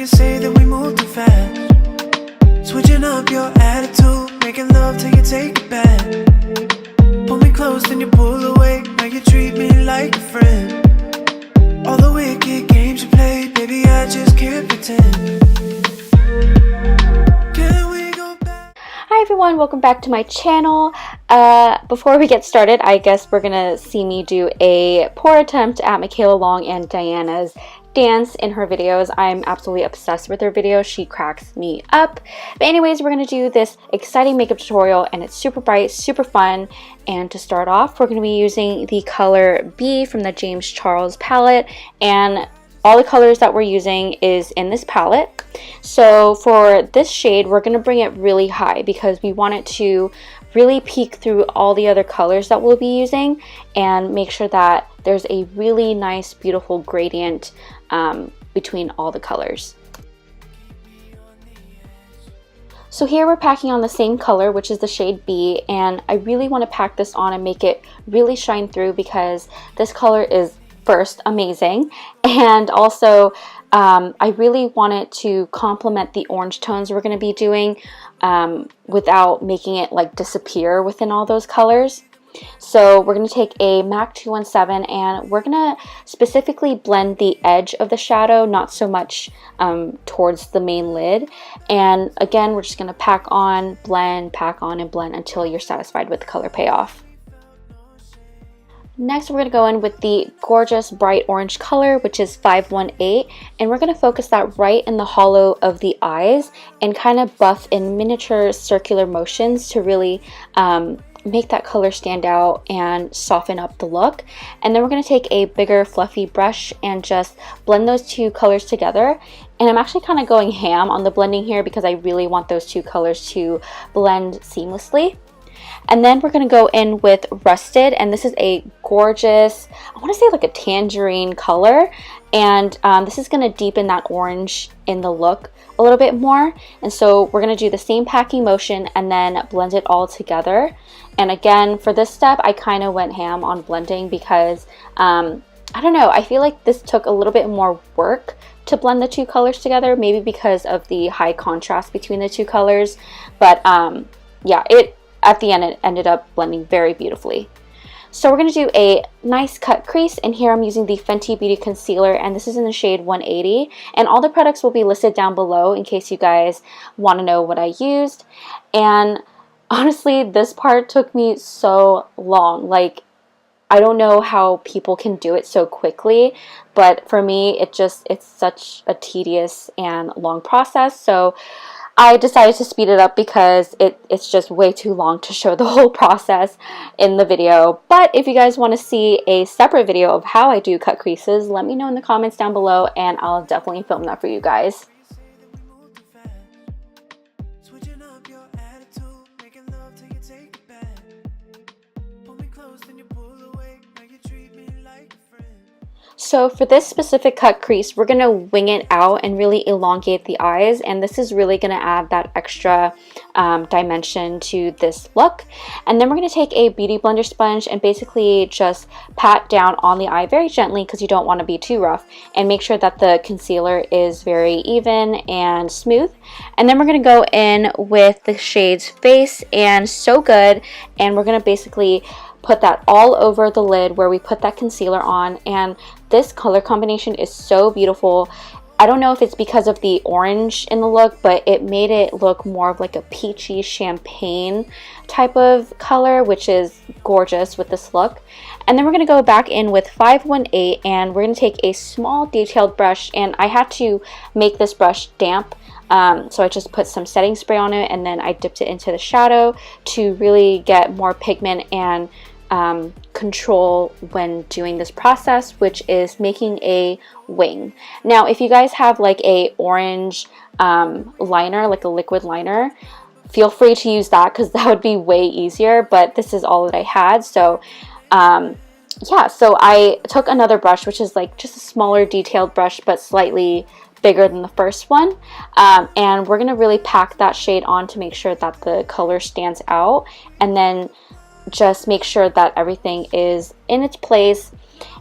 say that we move too fast. Switching up your attitude, making love till you take it back. Pull me close, then you pull away. Now you treat me like a friend. All the wicked games you play, baby, I just can't pretend. Can we go back? Hi everyone, welcome back to my channel. Before we get started, I guess we're gonna see me do a poor attempt at Michaela Long and Diana's dance in her videos. I'm absolutely obsessed with her videos. She cracks me up. But anyways, we're going to do this exciting makeup tutorial and it's super bright, super fun. And to start off, we're going to be using the color B from the James Charles palette, and all the colors that we're using is in this palette. So for this shade, we're going to bring it really high because we want it to really peek through all the other colors that we'll be using and make sure that there's a really nice, beautiful gradient between all the colors. So here we're packing on the same color, which is the shade B, and I really want to pack this on and make it really shine through because this color is first amazing, and also I really want it to complement the orange tones we're going to be doing without making it like disappear within all those colors. So we're going to take a MAC 217 and we're going to specifically blend the edge of the shadow, not so much towards the main lid. And again, we're just going to pack on, blend, pack on, and blend until you're satisfied with the color payoff. Next, we're going to go in with the gorgeous bright orange color, which is 518, and we're going to focus that right in the hollow of the eyes and kind of buff in miniature circular motions to really make that color stand out and soften up the look. And then we're going to take a bigger fluffy brush and just blend those two colors together. And I'm actually kind of going ham on the blending here because I really want those two colors to blend seamlessly. And then we're going to go in with Rusted, and this is a gorgeous, I want to say like a tangerine color, and this is going to deepen that orange in the look a little bit more. And so we're going to do the same packing motion and then blend it all together. And again, for this step, I kind of went ham on blending because I don't know, I feel like this took a little bit more work to blend the two colors together, maybe because of the high contrast between the two colors. But yeah, at the end, it ended up blending very beautifully. So we're going to do a nice cut crease, and here I'm using the Fenty Beauty Concealer, and this is in the shade 180. And all the products will be listed down below in case you guys want to know what I used. And honestly, this part took me so long. Like, I don't know how people can do it so quickly, but for me, it's such a tedious and long process. So I decided to speed it up because it's just way too long to show the whole process in the video. But if you guys want to see a separate video of how I do cut creases, let me know in the comments down below and I'll definitely film that for you guys. So for this specific cut crease, we're going to wing it out and really elongate the eyes, and this is really going to add that extra dimension to this look. And then we're going to take a beauty blender sponge and basically just pat down on the eye very gently because you don't want to be too rough, and make sure that the concealer is very even and smooth. And then we're going to go in with the shades Face and So Good, and we're going to basically put that all over the lid where we put that concealer on. And this color combination is so beautiful. I don't know if it's because of the orange in the look, but it made it look more of like a peachy champagne type of color, which is gorgeous with this look. And then we're going to go back in with 518 and we're going to take a small detailed brush, and I had to make this brush damp. So I just put some setting spray on it and then I dipped it into the shadow to really get more pigment and control when doing this process, which is making a wing. Now, if you guys have like a orange liner, like a liquid liner, feel free to use that because that would be way easier, but this is all that I had. So yeah, so I took another brush, which is like just a smaller detailed brush but slightly bigger than the first one, and we're gonna really pack that shade on to make sure that the color stands out, and then just make sure that everything is in its place.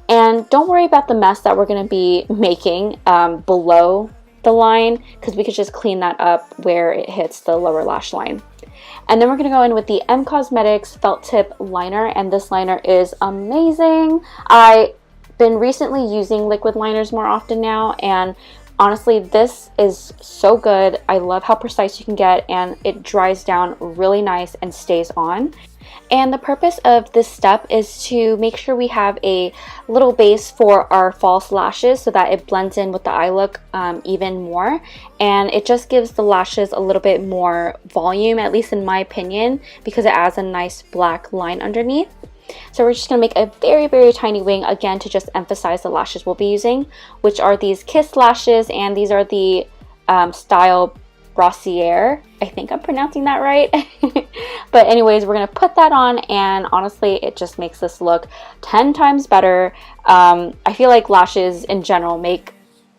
And don't worry about the mess that we're going to be making below the line, because we could just clean that up where it hits the lower lash line. And then we're going to go in with the M Cosmetics Felt Tip Liner, and this liner is amazing. I've been recently using liquid liners more often now, and honestly, this is so good. I love how precise you can get, and it dries down really nice and stays on. And the purpose of this step is to make sure we have a little base for our false lashes so that it blends in with the eye look even more. And it just gives the lashes a little bit more volume, at least in my opinion, because it adds a nice black line underneath. So we're just going to make a very, very tiny wing, again, to just emphasize the lashes we'll be using, which are these Kiss lashes, and these are the style Brassiere. I think I'm pronouncing that right. But anyways, we're going to put that on, and honestly, it just makes this look 10 times better. I feel like lashes in general make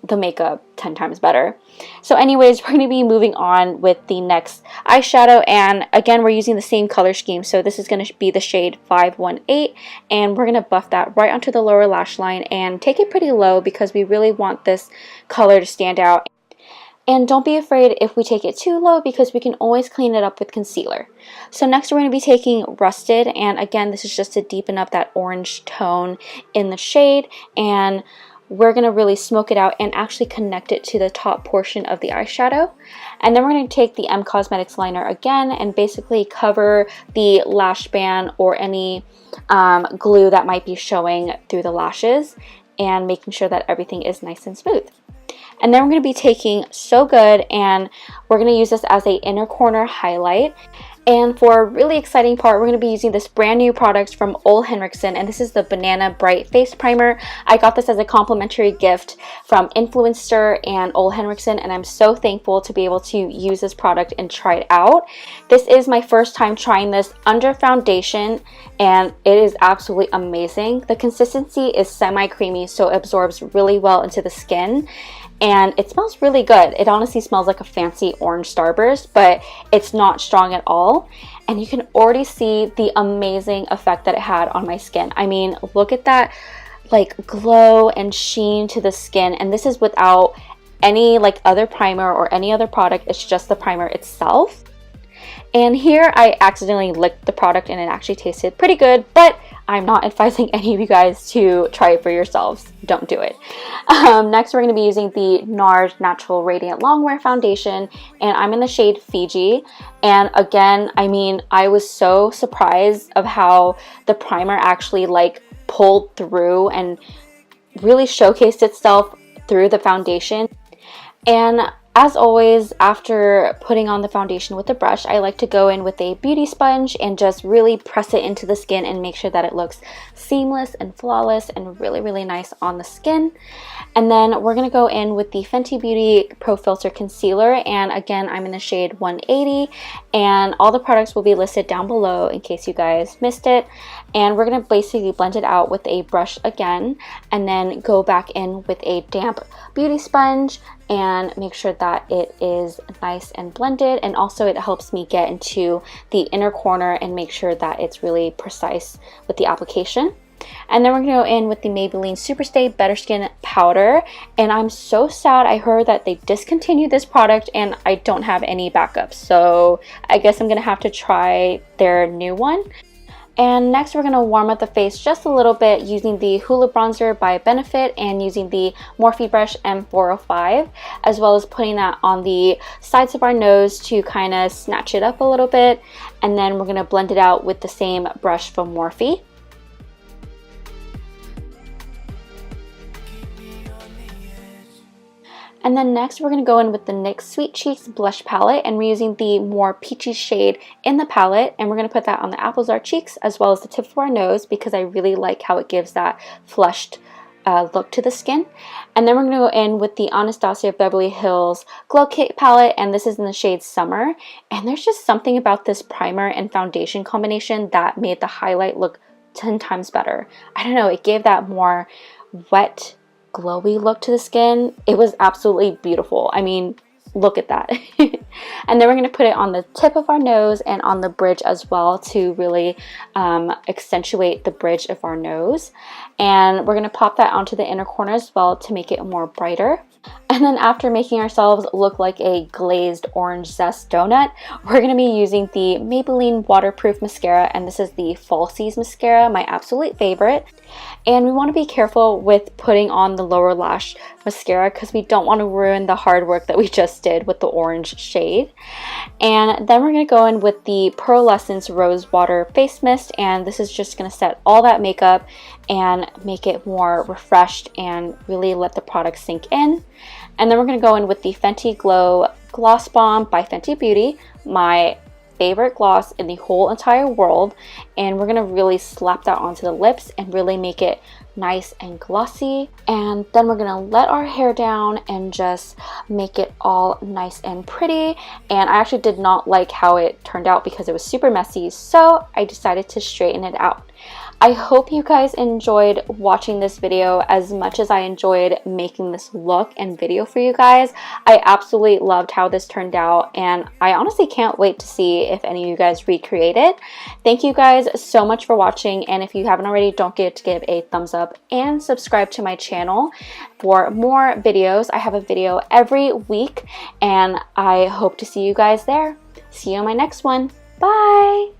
the makeup 10 times better. So anyways, we're going to be moving on with the next eyeshadow, and again, we're using the same color scheme. So this is going to be the shade 518, and we're going to buff that right onto the lower lash line and take it pretty low because we really want this color to stand out. And don't be afraid if we take it too low, because we can always clean it up with concealer. So next we're going to be taking Rusted, and again, this is just to deepen up that orange tone in the shade, and we're going to really smoke it out and actually connect it to the top portion of the eyeshadow. And then we're going to take the M Cosmetics liner again and basically cover the lash band or any glue that might be showing through the lashes, and making sure that everything is nice and smooth. And then we're going to be taking So Good, and we're going to use this as a inner corner highlight. And for a really exciting part, we're going to be using this brand new product from Ole Henriksen, and this is the Banana Bright Face Primer. I got this as a complimentary gift from Influenster and Ole Henriksen, and I'm so thankful to be able to use this product and try it out. This is my first time trying this under foundation, and it is absolutely amazing. The consistency is semi-creamy, so it absorbs really well into the skin. And it smells really good. It honestly smells like a fancy orange starburst, but it's not strong at all. And you can already see the amazing effect that it had on my skin. I mean, look at that like glow and sheen to the skin. And this is without any like other primer or any other product. It's just the primer itself. And here I accidentally licked the product and it actually tasted pretty good, but I'm not advising any of you guys to try it for yourselves. Don't do it. Next, we're going to be using the NARS Natural Radiant Longwear Foundation, and I'm in the shade Fiji. And again, I mean, I was so surprised of how the primer actually like pulled through and really showcased itself through the foundation. And as always, after putting on the foundation with a brush, I like to go in with a beauty sponge and just really press it into the skin and make sure that it looks seamless and flawless and really, really nice on the skin. And then we're going to go in with the Fenty Beauty Pro Filter Concealer, and again, I'm in the shade 180, and all the products will be listed down below in case you guys missed it. And we're going to basically blend it out with a brush again, and then go back in with a damp beauty sponge and make sure that it is nice and blended, and also it helps me get into the inner corner and make sure that it's really precise with the application. And then we're going to go in with the Maybelline Superstay Better Skin Powder, and I'm so sad. I heard that they discontinued this product and I don't have any backups, so I guess I'm going to have to try their new one. And next we're going to warm up the face just a little bit using the Hoola bronzer by Benefit and using the Morphe brush M405, as well as putting that on the sides of our nose to kind of snatch it up a little bit. And then we're going to blend it out with the same brush from Morphe. And then next we're going to go in with the NYX Sweet Cheeks blush palette, and we're using the more peachy shade in the palette, and we're going to put that on the apples of our cheeks as well as the tip of our nose because I really like how it gives that flushed look to the skin. And then we're going to go in with the Anastasia Beverly Hills Glow Kit palette, and this is in the shade Summer. And there's just something about this primer and foundation combination that made the highlight look 10 times better. I don't know, it gave that more wet, glowy look to the skin. It was absolutely beautiful. I mean, look at that. And then we're going to put it on the tip of our nose and on the bridge as well to really accentuate the bridge of our nose. And we're going to pop that onto the inner corner as well to make it more brighter. And then after making ourselves look like a glazed orange zest donut, we're going to be using the Maybelline waterproof mascara, and this is the Falsies mascara, my absolute favorite. And we want to be careful with putting on the lower lash mascara because we don't want to ruin the hard work that we just did with the orange shade. And then we're going to go in with the Pearlessence Rose Water Face Mist, and this is just going to set all that makeup and make it more refreshed and really let the product sink in. And then we're going to go in with the Fenty Glow Gloss Bomb by Fenty Beauty, my favorite gloss in the whole entire world, and we're going to really slap that onto the lips and really make it nice and glossy. And then we're going to let our hair down and just make it all nice and pretty. And I actually did not like how it turned out because it was super messy, so I decided to straighten it out. I hope you guys enjoyed watching this video as much as I enjoyed making this look and video for you guys. I absolutely loved how this turned out, and I honestly can't wait to see if any of you guys recreate it. Thank you guys so much for watching, and if you haven't already, don't forget to give a thumbs up and subscribe to my channel for more videos. I have a video every week, and I hope to see you guys there. See you on my next one. Bye!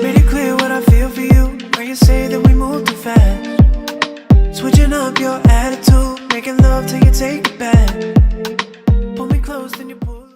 Made it clear what I feel for you when you say that we move too fast. Switching up your attitude, making love till you take it back. Pull me close, then you